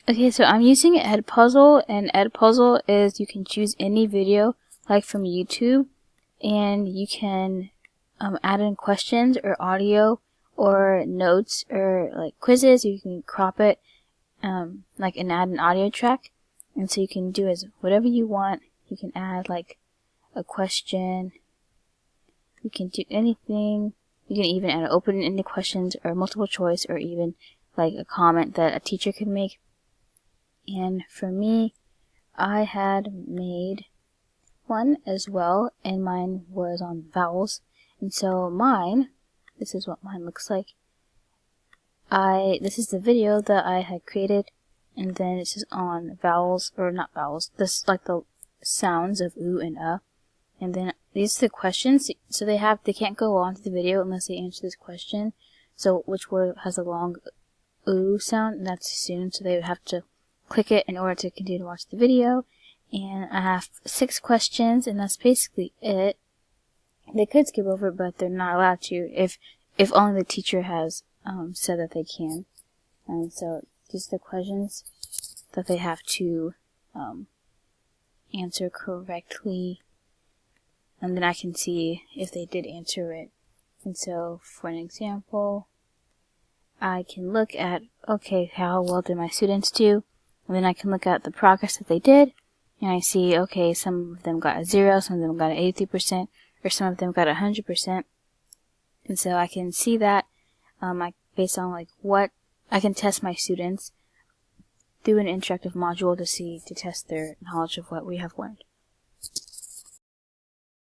Okay, so I'm using Edpuzzle, and Edpuzzle is you can choose any video, like from YouTube, and you can add in questions or audio or notes or like quizzes. You can crop it like and add an audio track, and so you can do as whatever you want. You can add like a question. You can do anything. You can even add open-ended questions or multiple choice or even like a comment that a teacher could make. And for me, I had made one as well, and mine was on vowels. And so mine, this is what mine looks like. This is the video that I had created, and then this is on vowels, or not vowels, this like the sounds of oo and and then these are the questions. So they can't go on to the video unless they answer this question. So which word has a long oo sound, and that's soon, so they would have to click it in order to continue to watch the video. And I have 6 questions, and that's basically it. They could skip over it, but they're not allowed to if only the teacher has said that they can. And so these are the questions that they have to answer correctly, and then I can see if they did answer it. And so for an example, I can look at, okay, how well did my students do? And then I can look at the progress that they did, and I see, okay, some of them got a 0, some of them got an 83%, or some of them got 100%. And so I can see that based on like what I can test my students through an interactive module to test their knowledge of what we have learned.